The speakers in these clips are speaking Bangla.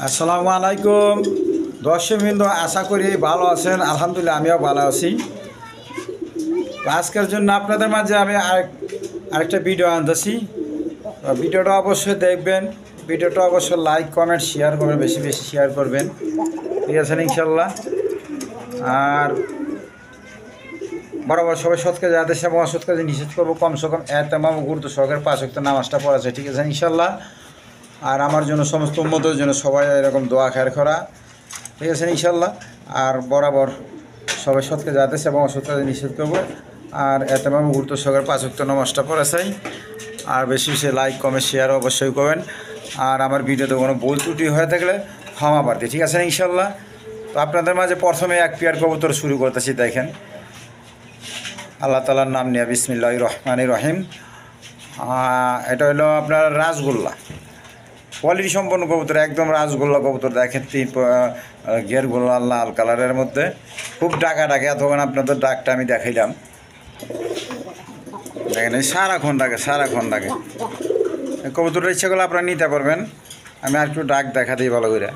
আসসালামু আলাইকুম দর্শকবৃন্দ, আশা করি ভালো আছেন। আলহামদুলিল্লাহ আমিও ভালো আছি। তো আজকের জন্য আপনাদের মাঝে আমি আরেকটা ভিডিও আনতেছি। ভিডিওটা অবশ্যই দেখবেন, ভিডিওটা অবশ্যই লাইক কমেন্ট শেয়ার করবেন, বেশি বেশি শেয়ার করবেন, ঠিক আছে ইনশাল্লাহ। আর বরাবর সবাই সৎ কাজে আদেশ এবং অসৎ কাজে নিষেধ করবো, কমসে কম এতেমাম গুরুত্ব সহকারে 5 ওয়াক্ত নামাজটা পড়া যায়, ঠিক আছে ইনশাল্লাহ। আর আমার জন্য সমস্ত উম্মতের জন্য সবাই এরকম দোয়া খেয়ার করা, ঠিক আছে ইনশাল্লাহ। আর বরাবর সবাই সৎ কাজে আদেশ এবং অসৎ কাজে নিষেধ করবো। আর এতেমাম গুরুত্ব সহকারে 5 ওয়াক্ত নামাজটা পড়া চাই। আর বেশি বেশি লাইক কমেন্ট শেয়ার অবশ্যই করবেন। আর আমার ভিডিওতে কোনো ভুল ত্রুটি হয়ে থাকলে ক্ষমা প্রার্থী, ঠিক আছে ইনশাল্লাহ। তো আপনাদের মাঝে প্রথমে এক পেয়ার কবুতর শুরু করতেছি। দেখেন, আল্লাহ তাআলার নাম নিয়ে, বিসমিল্লাহির রহমানির রহিম। এটা হলো আপনার রাসগোল্লা, কোয়ালিটি সম্পন্ন কবুতর, একদম রাসগোল্লা কবুতর। দেখেন গিয়ারগুলো লাল কালারের মধ্যে, খুব ডাকা ডাকে। এতক্ষণ আপনাদের ডাকটা আমি দেখাইলাম। দেখেন এই সারাক্ষণ ডাকে। কবুতরের ইচ্ছা করলে আপনারা নিতে পারবেন। আমি আর একটু ডাক দেখা দিই ভালো করে।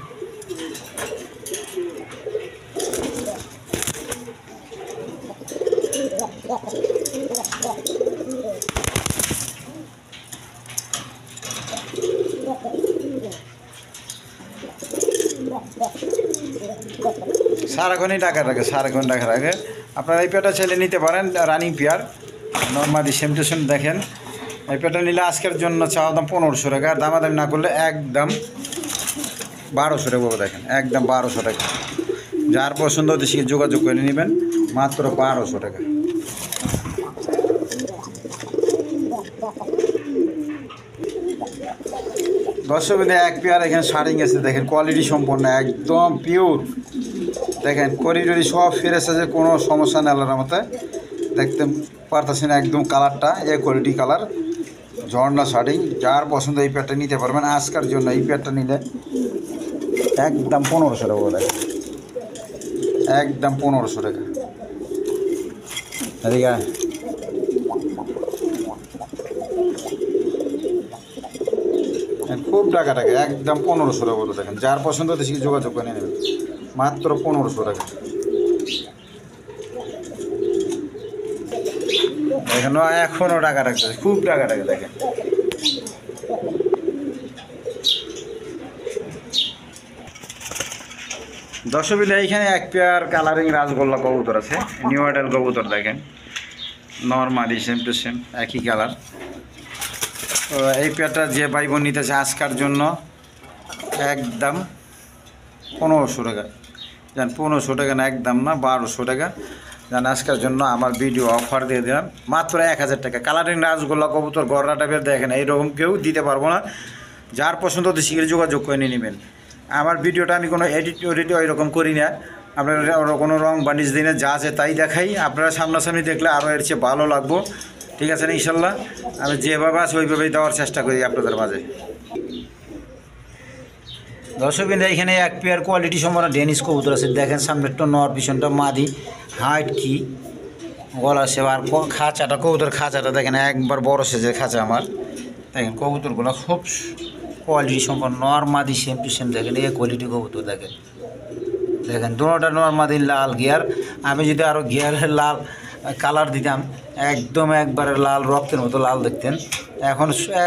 সারাক্ষণই ডাকা রাখে। আপনারা এই পেয়ারটা ছেলে নিতে পারেন, running pair, normally same to same. দেখেন এই পেয়ারটা নিলে আজকের জন্য চাওয়া দাম 1500 টাকা, আর দামাদামি না করলে একদম 1200 টাকা পাবো। দেখেন একদম 1200 টাকা। যার পছন্দ দেশে যোগাযোগ করে নেবেন, মাত্র 1200 টাকা। দর্শকদের এক পেয়ার এখানে শাড়িং আছে। দেখেন কোয়ালিটি সম্পন্ন, একদম পিওর। দেখেন করিডরি সব ফ্রেশ আছে, কোনো সমস্যা নেই আল্লাহর মতে। দেখতে পারতেছেন একদম কালারটা এ কোয়ালিটি কালার, ঝর্ণা শাড়িং। যার পছন্দ এই পেয়ারটা নিতে পারবেন আজকের জন্য। এই পেয়ারটা নিলে একদম 1500 টাকা বলে, একদম 1500 টাকা। এদিকে খুব টাকা একদম 1500 টাকা বলে। দেখেন যার পছন্দ দেশে যোগাযোগ করে নেবেন, মাত্র 1500 টাকা। দেখেন এখনও টাকা রাখছে, খুব টাকা দেখেন। দর্শকবিন্দু এইখানে এক পেয়ার কালারিং রাসগোল্লা কবুতর আছে, নিউ মডেল কবুতর। দেখেন নর্মালি সেম টু সেম একই কালার। তো এই পেয়ারটা যে ভাই বোন নিতেছে আজকার জন্য একদম 1500 টাকা। জান 1500 টাকা না, একদম না 1200 টাকা। জান আজকের জন্য আমার ভিডিও অফার দিয়ে দিলাম মাত্র 1000 টাকা। কালারিং রাসগোল্লা কবুতর গররা টাইপের দেখেন, এইরকম কেউ দিতে পারবো না। যার পছন্দ হতে শীঘ্র যোগাযোগ করে নিয়ে নেবেন। আমার ভিডিওটা আমি কোনো এডিট ওইরকম করি না, আপনারা কোনো রং বানিশ দিই না, যা আছে তাই দেখাই। আপনারা সামনাসামনি দেখলে আরও এর চেয়ে ভালো লাগবো, ঠিক আছে না ইনশাল্লাহ। আমি যেভাবে আছে ওইভাবেই দেওয়ার চেষ্টা করি আপনাদের মাঝে। দর্শকবৃন্দ এখানে এক পেয়ার কোয়ালিটি সম্পন্ন ডেনিস কবুতর আছে। দেখেন সামনেরটা নর, পিছনটা মাদি, হাইট কি গলা সে। আর খাঁচাটা, কবুতর খাঁচাটা দেখেন একবার বড় সাইজের খাঁচা আমার। দেখেন কবুতরগুলো খুব কোয়ালিটি সম্পন্ন, নর মাদি সেম টু সেম। দেখেন এই কোয়ালিটি কবুতর দেখেন। দেখেন দুটোটা নর মাদি, লাল গিয়ার। আমি যদি আরও গিয়ারের লাল কালার দিতাম, একদম একবারে লাল, রক্তের মতো লাল দেখতেন।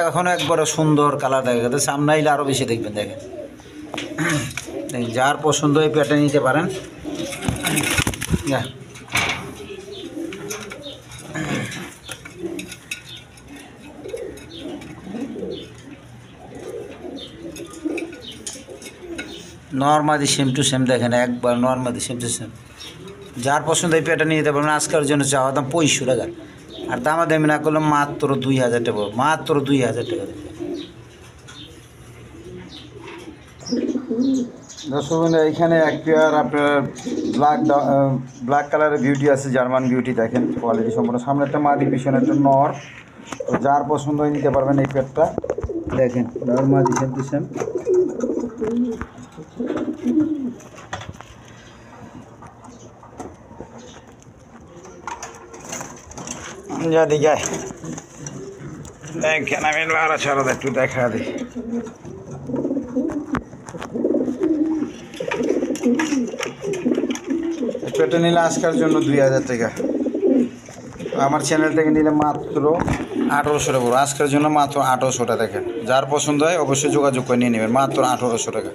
এখন একবারে সুন্দর কালার দেখা গেছে। সামনে আইলে আরও বেশি দেখবেন। দেখেন যার পছন্দ এই পেয়ারটা নিতে পারেন। নর্মাদি সেম টু সেম। দেখেন একবার নর্মাদি সেম টু সেম। যার পছন্দ এই পেয়ারটা নিয়ে যেতে পারবেন। আজকের জন্য চাওয়া দাম 500 টাকা, আর দামাদামি না করলে মাত্র 2000 টাকা, মাত্র 2000 টাকা। দর্শক এইখানে এক পেয়ার আপনার ব্ল্যাক কালারের বিউটি আছে, জার্মান বিউটি। দেখেন কোয়ালিটি সম্পূর্ণ, সামনে একটা মাদি, পিছনে একটা নর। তো যার পছন্দ নিতে পারবেন এই পেয়ারটা। দেখেন নর মাদি সেম টু সেম। যদি যায় দেখেন, আমি আরো ছাড়া একটু দেখা দিই। এই পেটে নিলে আজকের জন্য 2000 টাকা, আমার চ্যানেল থেকে নিলে মাত্র 1800 টাকা পড়বে আজকের জন্য, মাত্র 1800 টাকা। দেখেন যার পছন্দ হয় অবশ্যই যোগাযোগ করে নিয়ে নেবেন, মাত্র 1800 টাকা।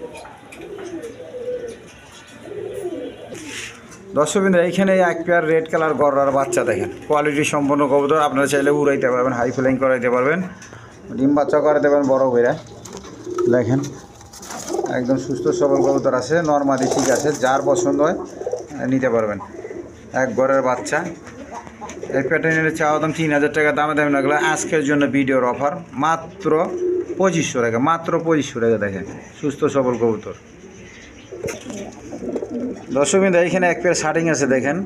দর্শকবৃন্দ এইখানে এক পেয়ার রেড কালার গড়ার বাচ্চা দেখেন, কোয়ালিটি সম্পন্ন কবুতর, আপনারা চাইলে উড়াইতে পারবেন, হাই ফ্লাইং করাইতে পারবেন, ডিম বাচ্চা করাতে পারবেন বড় করে। দেখেন একদম সুস্থ সবল কবুতর আছে, নরমালি ঠিক আছে, যার পছন্দ হয় নিতে পারবেন। এক ঘরের বাচ্চা, এই প্যাটার্নের চাওয়া দাম 3000 টাকা, দামে দামে লাগলো আজকের জন্য ভিডিওর অফার মাত্র 2500 টাকা, মাত্র 2500 টাকা। দেখেন সুস্থ সবল কবুতর। দর্শকবৃন্দ এইখানে এক পেয়ার শার্টিং আছে, দেখেন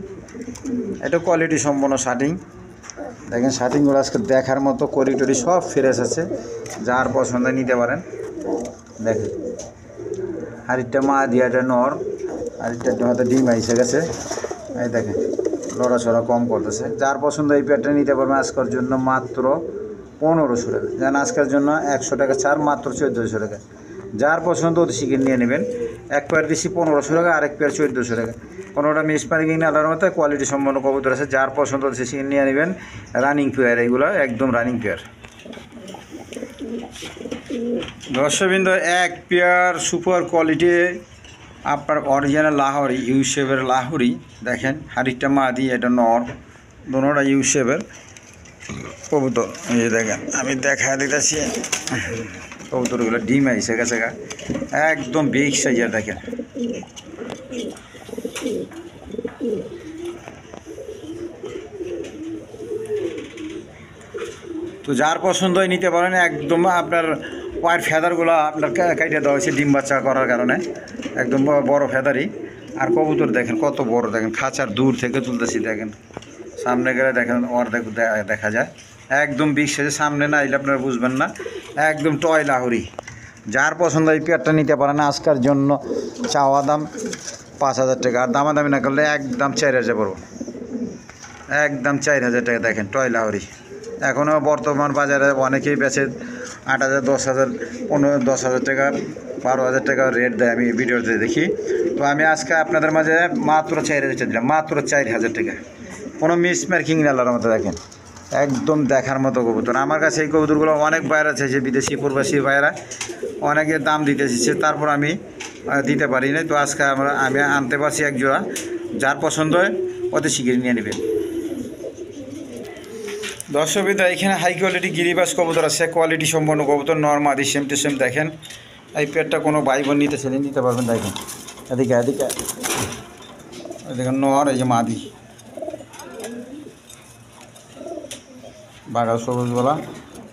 এটা কোয়ালিটি সম্পন্ন শার্টিং। দেখেন শার্টিংগুলো আজকে দেখার মতো, করিডরি সব ফ্রেশ আছে, যার পছন্দ নিতে পারেন। দেখেন আরেকটা মা দিয়াটা নর, আরেকটা হয়তো ডিম এসে গেছে, এই দেখেন লড়াছড়া কম করতেছে, যার পছন্দ এই পেয়ারটা নিতে পারবেন আজকের জন্য মাত্র 1500 টাকা। যেন আজকের জন্য 100 টাকা ছাড়, মাত্র 1400 টাকা। যার পছন্দ অতি শীঘ্র নিয়ে নেবেন। এক পেয়ার দিচ্ছি 1500 টাকা, আরেক পেয়ার 1400 টাকা। কোনোটা মিস মার্কিং না আলার মতো কোয়ালিটি সম্পন্ন কবুতর আছে, যার পছন্দ অতি শীঘ্র নিয়ে নেবেন। রানিং পেয়ার এগুলো, একদম রানিং পেয়ার। দর্শকবৃন্দ এক পেয়ার সুপার কোয়ালিটি আপনার অরিজিনাল লাহোরি, ইউশেপের লাহোরি। দেখেন হারিকটা মাদি, এটা নর, দোনোটা ইউশেপের কবুতর। এই যে দেখেন আমি দেখা দিতেছি কবুতরগুলো ডিম আইসে গেছে গা, একদম বিগ সাইজের। দেখেন তো যার পছন্দ হয় নিতে পারেন। একদম আপনার পায়ের ফেদারগুলো আপনার কাইটে দেওয়া হয়েছে ডিম বাচ্চা করার কারণে, একদম বড় ফেদারই। আর কবুতর দেখেন কত বড়, দেখেন খাঁচার দূর থেকে তুলতেছি, দেখেন সামনে গেলে দেখেন অর্ধেক দেখা যায়, একদম বিগ সাইজের। সামনে না এলে আপনারা বুঝবেন না, একদম টয় লাহোরি। যার পছন্দ এই পেয়ারটা নিতে পারেন। আজকের জন্য চাওয়া দাম 5000 টাকা, আর দামাদামি না করলে একদম 4000 পড়ব, একদম 4000 টাকা। দেখেন টয় লাহোরি এখনও বর্তমান বাজারে অনেকেই বেচে 8000, 10000, 15, 10000 টাকা, 12000 টাকা রেট দেয়, আমি ভিডিওতে দেখি। তো আমি আজকে আপনাদের মাঝে মাত্র 4000 টাকা দিলাম, মাত্র 4000 টাকা। কোনো মিস মার্কিং নেলার মতো। দেখেন একদম দেখার মতো কবুতর। আমার কাছে এই কবুতরগুলো অনেক বাইরে আছে, যে বিদেশি প্রবাসী বাইরা অনেকে দাম দিতে এসেছে, তারপর আমি দিতে পারি না। তো আজকে আমি আনতে পারছি এক জোড়া, যার পছন্দ হয় অতি শীঘ্রই নিয়ে নেবেন। দর্শকবৃন্দ এখানে হাই কোয়ালিটি গিরিবাস কবুতর আছে, কোয়ালিটি সম্পন্ন কবুতর, নরমাদি সেম টু সেম। দেখেন এই পেয়ারটা কোনো ভাই বোন নিতে ছেলে নিতে পারবেন। দেখেন এদিকে এদিকে দেখেন নর, এই যে মাদি বাঘা সবুজওয়ালা।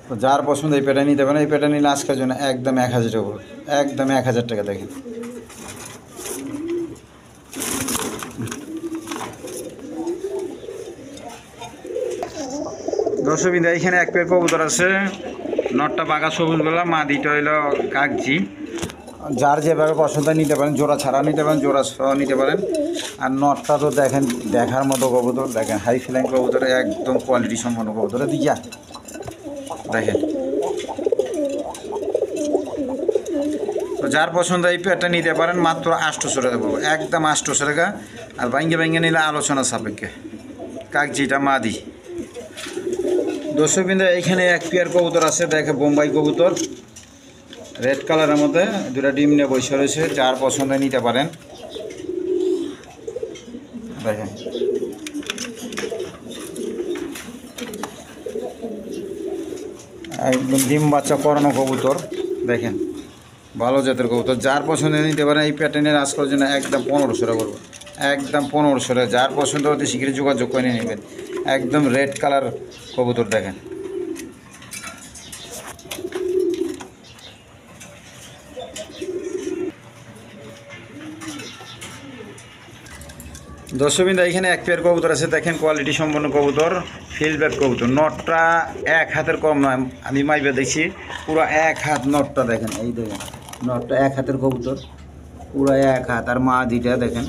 তো যার পছন্দ এই পেটা নিতে পারেন। এই পেটা নিলে আজকের জন্য একদম 1000 টাকা, একদম 1000 টাকা। দেখেন দর্শকবৃন্দ এইখানে এক পেয়ার কবুতর আছে, নটটা বাঘা সবুজ গলা, মাদিটা হইল কাগজি। যার যেভাবে পছন্দ নিতে পারেন, জোড়া ছাড়া নিতে পারেন, জোড়া সহ নিতে পারেন। আর নটটা তো দেখেন দেখার মতো কবুতর, দেখেন হাই ফ্লাইং কবুতর, একদম কোয়ালিটি সম্পন্ন কবুতর। দিয়া দেখেন তো যার পছন্দ এই পেয়ারটা নিতে পারেন, মাত্র 800 টাকা পড়বে, একদম 800 টাকা। আর ভাঙ্গে ভাঙ্গে নিলে আলোচনা সাপেক্ষে। কাগজিটা মাদি। দর্শকবৃন্দ এইখানে এক পেয়ার কবুতর আছে, দেখে বোম্বাই কবুতর, রেড কালারের মধ্যে, দুটা ডিম নিয়ে বসে রয়েছে, যার পছন্দ নিতে পারেন। দেখেন একদম ডিম বাচ্চা করানো কবুতর, দেখেন ভালো জাতের কবুতর। যার পছন্দ নিতে পারেন। এই প্যাটার্নের আজকের জন্য একদম 1500 টাকা করবো, একদম 1500 টাকা। যার পছন্দ অতি শীঘ্রই যোগাযোগ করে নিয়ে নেবেন। একদম রেড কালার কবুতর। দেখেন দর্শকবৃন্দ এখানে এক পেয়ার কবুতর আছে, দেখেন কোয়ালিটি সম্পন্ন কবুতর, ফিল্ডব্যাক কবুতর। নটটা এক হাতের কম নয়, আমি মাইবে দেখছি পুরো এক হাত নটটা। দেখেন এই দেখেন নটটা এক হাতের কবুতর, পুরো এক হাত। আর মাদিটা দেখেন,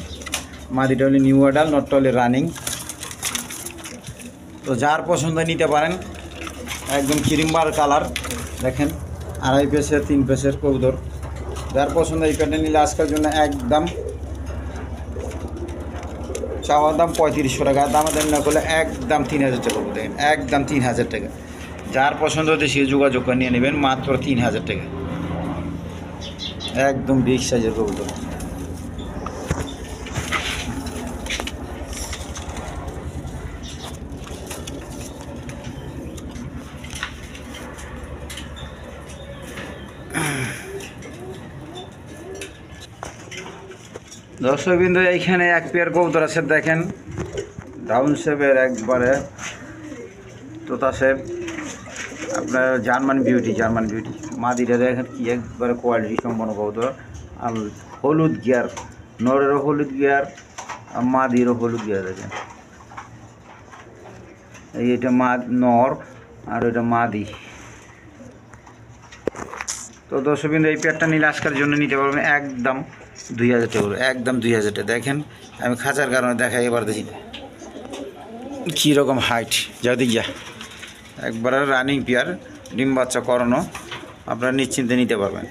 মাদিটা হলে নিউ অ্যাডাল, নটটা হলে রানিং। তো যার পছন্দ নিতে পারেন। একদম ক্রিমবার কালার, দেখেন 2.5 পেসের 3 পেসের কবুতর। যার পছন্দ এই প্যাটার্ন নিলে আজকের জন্য একদম চাওয়া দাম 3500 টাকা, দামাদামি না করলে একদম 3000 টাকা করে দেখেন, একদম 3000 টাকা। যার পছন্দ হতে সে যোগাযোগ করে নিয়ে নেবেন মাত্র 3000 টাকা, একদম বিগ সাইজের কবুতর। দর্শকবৃন্দ এইখানে এক পেয়ার কবুতর আছে দেখেন, ডাউন শেপের একবারে তোতা শেপ, আপনার জার্মান বিউটি, জার্মান বিউটি। মাদিটা দেখেন কি একবারে কোয়ালিটি সম্পন্ন কবুতর। আর হলুদ গিয়ার, নরেরও হলুদ গিয়ার আর মাদিরও হলুদ গিয়ার দেখেন। এটা নর আর এটা মাদি। তো দর্শকবৃন্দ এই পেয়ারটা নিলে আজকের জন্য নিতে পারবেন একদম 2000 টাকা, একদম 2000 টাকা। দেখেন আমি খাঁচার কারণে দেখাই এবার দেখি কীরকম হাইট, যা দিক যা একবারে রানিং পেয়ার, ডিম বাচ্চা করানো, আপনারা নিশ্চিন্তে নিতে পারবেন।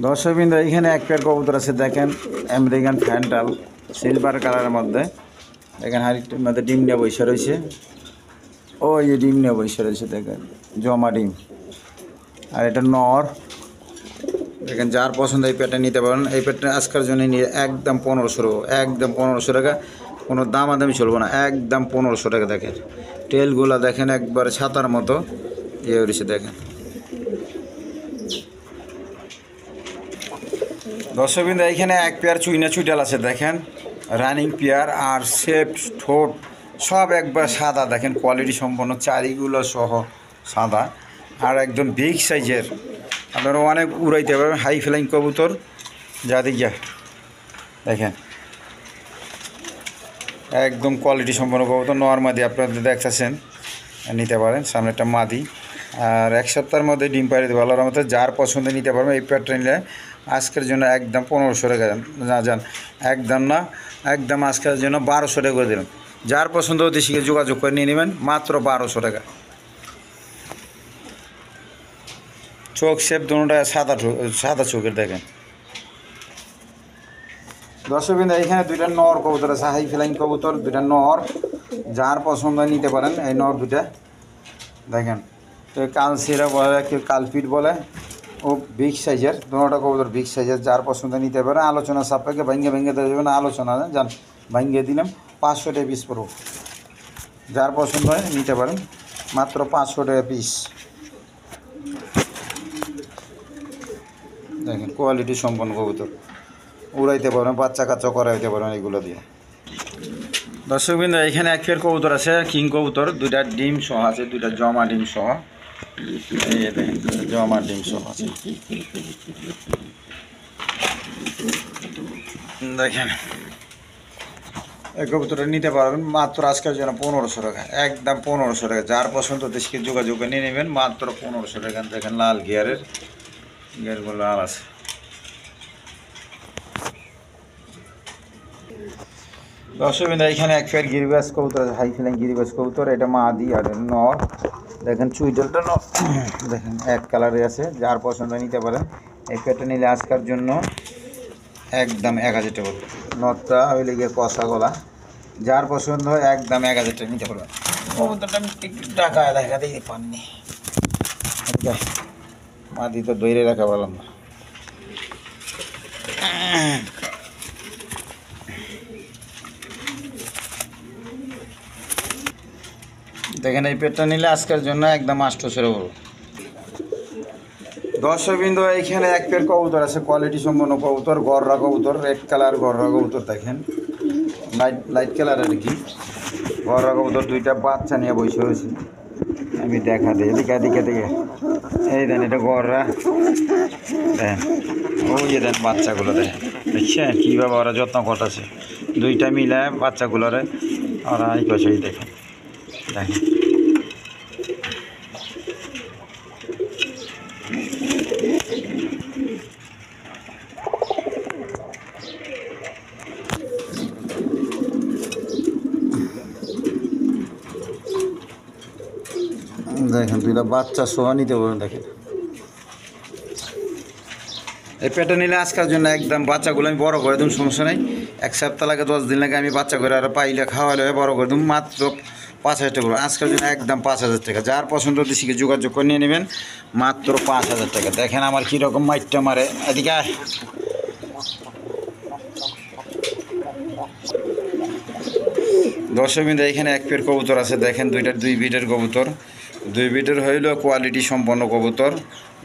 দর্শকবৃন্দ এইখানে এক পেয়ার কবুতর আছে দেখেন, আমেরিকান ফ্যান্টাল সিলভার কালারের মধ্যে। দেখেন হাড়ির মধ্যে ডিম নিয়ে বসে রয়েছে, ওই যে ডিম নিয়ে বসে রয়েছে দেখেন, জমা ডিম। আর এটা নর দেখেন, যার পছন্দ এই পেয়ারটা নিতে পারেন। এই পেয়ারটা আজকের জন্য নিয়ে একদম 1500, একদম 1500 টাকা, কোনো দামাদামি চলবো না, একদম 1500 টাকা। দেখেন টেলগুলা দেখেন একবারে ছাতার মতো ইয়ে রয়েছে দেখেন। দর্শকবৃন্দ এইখানে এক পেয়ার চুইনা চুইটাল আছে দেখেন, রানিং পেয়ার, আর শেপ ঠোঁট সব একবার সাদা দেখেন, কোয়ালিটি সম্পন্ন, চারিগুলো সহ সাদা, আর একদম বিগ সাইজের। আপনারা অনেক উড়াইতে পারবেন, হাই ফ্লাইং কবুতর, যা দিক যা দেখেন একদম কোয়ালিটি সম্পন্ন কবুতর। নর মাদি আপনারা দেখতেছেন, নিতে পারেন। সামনে একটা মাদি, আর এক সপ্তাহের মধ্যে ডিম পাড়ি দেবে আল্লাহর রহমতে। যার পছন্দ নিতে পারবেন। এই পেয়ারটা নিলে আজকের জন্য একদম 1500 টাকা না যান, একদম না, একদম আজকের জন্য 1200 টাকা করে দিলাম। যার পছন্দ হতে শিখে যোগাযোগ করে নিয়ে নেবেন মাত্র 1200 টাকা। চোখ শেপ দুটোটা সাদা, সাদা চোখের দেখেন। দর্শকবৃন্দ এইখানে দুইটা নর কবুতর আছে, হাই ফ্লাইং কবুতর, দুইটা নর, যার পছন্দ নিতে পারেন। এই নর দুটা দেখেন, তো কালসিরা বলে, কেউ কালপিট বলে, ও বিগ সাইজের, দুটোটা কবুতর বিগ সাইজের। যার পছন্দ নিতে পারেন। আলোচনা সাপেক্ষে ভেঙে ভেঙে দেবেন, আলোচনা যান ভেঙে দিলাম 500 টাকা পিস পড়ব। যার পছন্দ হয় নিতে পারেন মাত্র 500 টাকা পিস। দেখেন কোয়ালিটি সম্পন্ন কবুতর, উড়াইতে পারবেন, বাচ্চা কাচ্চা করাইতে পারবেন এগুলো দিয়ে। দর্শকবৃন্দ এখানে এক পেয়ার কবুতর আছে, কিং কবুতর, দুইটা ডিম সহ আছে, দুইটা জমা ডিম সহ। এই দেখেন জমা ডিম সহ আছে দেখেন। এই কবুতরটা নিতে পারবেন মাত্র আজকের জন্য 1500 টাকা, একদম 1500 টাকা। যার পছন্দ দেশকে যোগাযোগ নিয়ে নেবেন মাত্র 1500 টাকা। দেখেন লাল গিয়ারের, গিয়ারগুলো লাল আছে। দর্শকবৃন্দ এখানে এক পেয়ার গিরিবাস কবুতর আছে, হাই ফ্লাইং গিরিবাস কবুতর। এটা মাদি আর নর দেখেন, চুইটালটা দেখেন এক কালারে আছে। যার পছন্দ নিতে পারেন। এই পেয়ারটা নিলে আজকের জন্য একদম 1000 টাকা। নরটা ওই লেগে কষা গলা, যার পছন্দ হয় একদম 1000 টাকা নিতে পারবেন। কবুতরটা একটু টাকা দেখাতেই পাননি, মাদি তো দইরে রাখা বললাম না। দেখেন এই পেটটা নিলে আজকের জন্য একদম 800 টাকা। দর্শকবৃন্দ এইখানে এক পেয়ার কবুতর আছে, কোয়ালিটি সম্পন্ন কবুতর, গররা কবুতর, রেড কালার গররা কবুতর। দেখেন লাইট কালার আর কি গররা কবুতর, দুইটা বাচ্চা নিয়ে বসে রয়েছে। আমি দেখা দিই এদিকে এদিকে দিকে, এই দেন এটা গররা দেখেন, ওই যে দেন বাচ্চাগুলো দেখেন, দেখছেন কীভাবে ওরা যত্ন করতেছে। দুইটা মিলে বাচ্চাগুলোরে ওরা এই করছে, দেখেন দেখেন। দেখেন দুইটা বাচ্চা সোয়া নিতে পারবেন। দেখেন এই পেটে নিলে আজকের জন্য একদম বাচ্চাগুলো আমি বড় করে দিন, সমস্যা নেই। 1 সপ্তাহ লাগে 10 দিন লাগে আমি বাচ্চা করে আর পাইলে খাওয়ালে বড় করে দিন, মাত্র 5,000 টাকা। আজকের জন্য একদম 5,000 টাকা। যার পছন্দ দেশিকে যোগাযোগ করে নিয়ে নেবেন, মাত্র 5,000 টাকা। দেখেন আমার কীরকম মাইটটা মারে। এদিকে দর্শকবৃন্দ এখানে এক পেয়ার কবুতর আছে। দেখেন দুইটা 2 বিটের কবুতর, 2 বিটের হইল কোয়ালিটি সম্পন্ন কবুতর,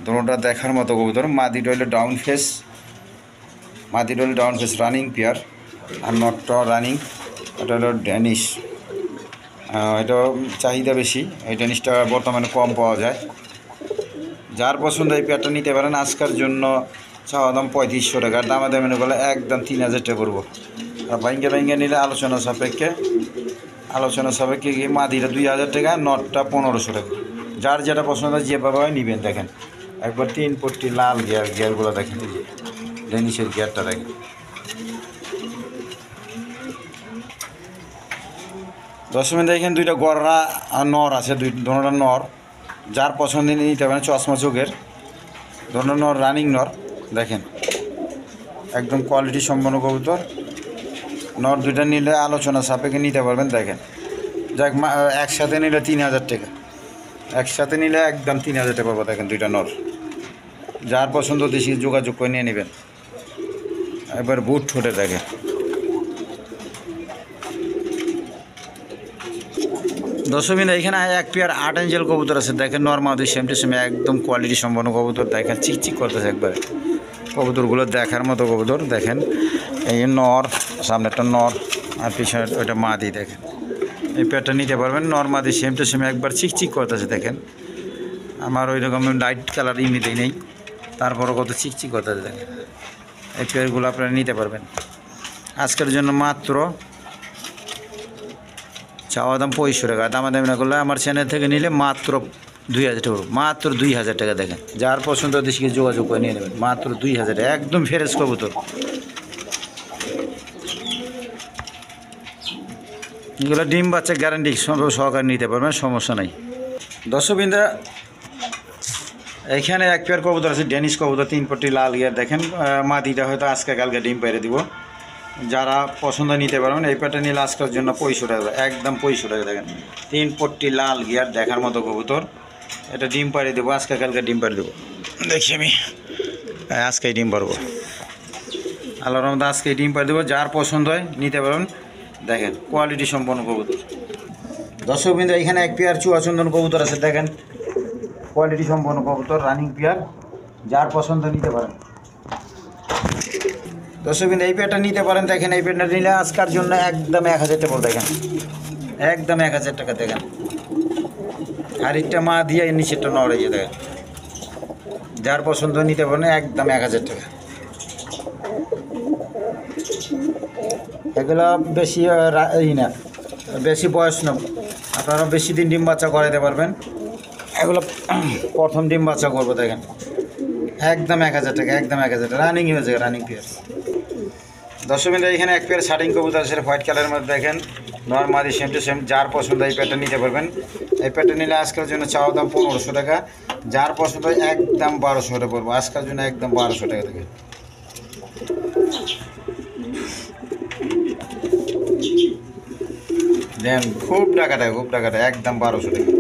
দুটোটা দেখার মতো কবুতর। মাদিটা হইল ডাউন ফেস, মাদিটা হইল ডাউন ফেস রানিং পেয়ার, আর নটটা রানিং। এটা হলো ড্যানিশ, এটা চাহিদা বেশি, এই ড্যানিশটা বর্তমানে কম পাওয়া যায়। যার পছন্দ এই পেয়ারটা নিতে পারেন। আজকের জন্য চাওয়া দাম 3500 টাকা, দামা দামে গেলে একদম 3000 টাকা করবো। আর ভাঙ্গে নিলে আলোচনা সাপেক্ষে কি মাদিটা 2000 টাকা, নটটা 1500 টাকা। যার যেটা পছন্দ যেভাবে হয় নেবেন। দেখেন একবার 3 পট্টি লাল গিয়ারগুলো দেখেন, এই যে ডেনিশের গিয়ারটা দেখেন। দর্শকবৃন্দ এখানে দুইটা গররা আর নর আছে, দুটোটা নর। যার পছন্দ নিতে পারেন, চশমা চোখের ধরনের নর, রানিং নর। দেখেন একদম কোয়ালিটি সম্পন্ন কবুতর। নর দুইটা নিলে আলোচনা সাপেক্ষে নিতে পারবেন। দেখেন যাক একসাথে নিলে 3000 টাকা, একসাথে নিলে একদম 3000 টাকা পাবো। দেখেন দুইটা নর, যার পছন্দ দেশি যোগাযোগ করে নিয়ে নেবেন। একবার বুট ঠোঁটে দেখেন। দর্শকবৃন্দ এখানে এক পেয়ার 8 এঞ্জেল কবুতর আছে। দেখেন নর্মাদি সেম টু সেম একদম কোয়ালিটি সম্পন্ন কবুতর। দেখেন চিকচিক করতেছে একবারে, কবুতরগুলো দেখার মতো কবুতর। দেখেন এই নর, সামনে একটা নর আর পিছনে ওইটা মাদি। দেখেন এই পেয়ারটা নিতে পারবেন, নর্মাদি সেম টু সেম একবার চিকচিক করতেছে। দেখেন আমার ওই রকম লাইট কালার এমনিতেই নেই, তারপরও কত চিকচিক করতেছে। দেখেন এই পেয়ারগুলো আপনারা নিতে পারবেন। আজকের জন্য মাত্র চাওয়া দাম 2500 টাকা, দামাদামি না করলে আমার চ্যানেল থেকে নিলে মাত্র 2000 টাকা, মাত্র 2000 টাকা। দেখেন যার পছন্দ দেশকে যোগাযোগ করে নিয়ে নেবেন, মাত্র 2000 টাকা। একদম ফ্রেশ কবুতর, এগুলো ডিম বাচ্চা গ্যারান্টি সহকারে নিতে পারবেন, সমস্যা নাই। দর্শকবৃন্দ এখানে এক পেয়ার কবুতর আছে, ড্যানিশ কবুতর, 3 পট্টি লাল গিয়ার। দেখেন মাদিটা হয়তো আজকে কালকে ডিম পেরে দিব। যারা পছন্দ নিতে পারবেন, এই পেয়ারটা নিলে আজকের জন্য 2500 টাকা, একদম 2500 টাকা। দেখেন 3 পট্টি লাল গিয়ার দেখার মতো কবুতর। এটা ডিম পাড়ি দেবো, আজকে কালকে ডিম পাড়ি দেবো। দেখি আমি আজকেই ডিম পারবো, আল্লাহর রহমতে আজকেই ডিম পাড়ি দেবো। যার পছন্দ হয় নিতে পারবেন। দেখেন কোয়ালিটি সম্পন্ন কবুতর। দর্শকবৃন্দ এখানে এক পেয়ার চুয়াচন্দন কবুতর আছে। দেখেন কোয়ালিটি সম্পন্ন কবুতর, রানিং পেয়ার। যার পছন্দ নিতে পারেন। দর্শকবৃন্দ এই পেয়ারটা নিতে পারেন। দেখেন এই পেয়ারটা নিলে আজকের জন্য একদম 1000 টাকা। দেখেন একদম 1000 টাকা। দেখেন আরেকটা মা দিয়ে নিচেরটা নড়ে গিয়ে। দেখেন যার পছন্দ নিতে পারেন, একদম 1000 টাকা। এগুলো বেশি না, বেশি বয়স না, আপনারা বেশি দিন ডিম বাচ্চা করাতে পারবেন। এগুলো প্রথম ডিম বাচ্চা করবো। দেখেন একদম 1000 টাকা, একদম 1000 টাকা। রানিং হয়েছে, রানিং পেয়ার। দর্শকবৃন্দ এখানে এক পেয়ার শার্টিং কবুতর আছে হোয়াইট কালারের মধ্যে। দেখেন নর্মালি সেম টু সেম। যার পছন্দ এই পেয়ারটা নিতে পারবেন। এই পেয়ারটা নিলে আজকের জন্য চাওয়া দাম 1500 টাকা, যার পছন্দ একদম 1200 টাকা পড়বো আজকের জন্য, একদম 1200 টাকা। দেখেন দেন খুব টাকাটা, খুব টাকাটা, একদম 1200 টাকা।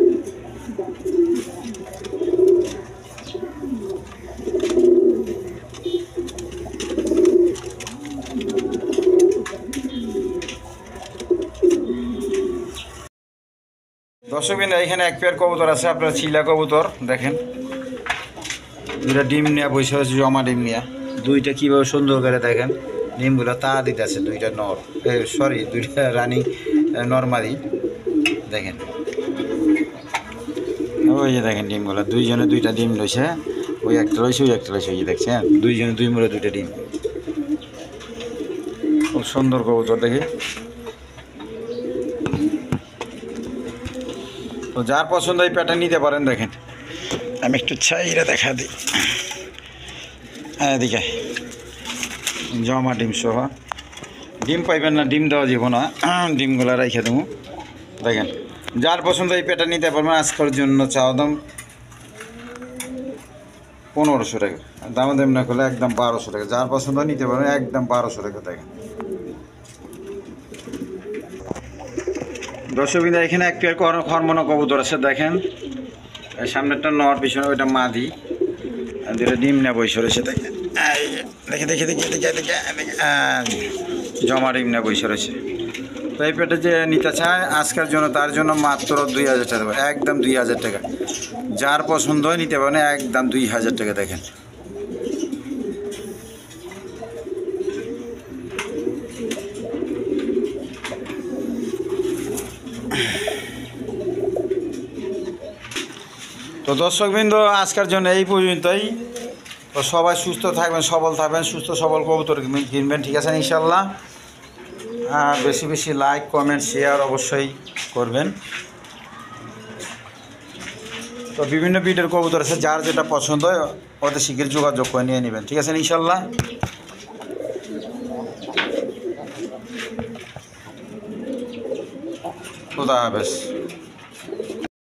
দর্শকবৃন্দ এখানে এক পেয়ার কবুতর আছে আপনার, চিলা কবুতর। দেখেন দুইটা ডিম নিয়ে বসে আছে, জমা ডিম নিয়ে। দুইটা কীভাবে সুন্দর করে দেখেন ডিমগুলো তা দিতে আছে। দুইটা নর, সরি দুইটা রানিং নর্মালি। দেখেন ওই যে দেখেন ডিমগুলো, দুইজনে দুইটা ডিম লইছে। ওই একটা লইছে, ওই একটা লইছে, ওই যে দেখছেন দুইজনে 2 মুড়ে 2টা ডিম। খুব সুন্দর কবুতর দেখি। তো যার পছন্দ এই প্যাটার্ন নিতে পারেন। দেখেন আমি একটু ছাইরা দেখা দিই, এদিকে জমা ডিম সহ। ডিম পাইবেন না, ডিম দেওয়া যাব না, ডিমগুলো রেখে দেবো। দেখেন যার পছন্দ এই পেটা নিতে পারবেন। আজকের জন্য চাওয়া দাম 1500 টাকা, দাম দাম না করলে একদম 1200 টাকা। যার পছন্দ নিতে পারবেন একদম 1200 টাকা। দেখেন দর্শকবিন্দু, এখানে এক পেয়ার হরমোনা কবুতর আছে। দেখেন সামনেরটা নর, পিছনে ওইটা মাদি, দুটো ডিম নেব বৈশ রয়েছে। দেখেন দেখে দেখে দেখে দেখে দেখে জমা ডিম নেব বৈশ রয়েছে। তো এই পেটে যে নিতে চায় আজকের জন্য, তার জন্য মাত্র 2000 টাকা, একদম 2000 টাকা। যার পছন্দ হয় নিতে পারেন একদম 2000 টাকা। দেখেন তো দর্শকবৃন্দ, আজকের জন্য এই পর্যন্তই। তো সবাই সুস্থ থাকবেন, সবল থাকবেন, সুস্থ সবল কবুতর কিনবেন, ঠিক আছে ইনশাল্লাহ। বেশি বেশি লাইক কমেন্ট শেয়ার অবশ্যই করবেন। তো বিভিন্ন বিটের কবুতর আছে, যার যেটা পছন্দ হয় ওদের শীঘ্র যোগাযোগ করে নিয়ে নেবেন, ঠিক আছে ইনশাল্লাহ। খুদা হাফেজ।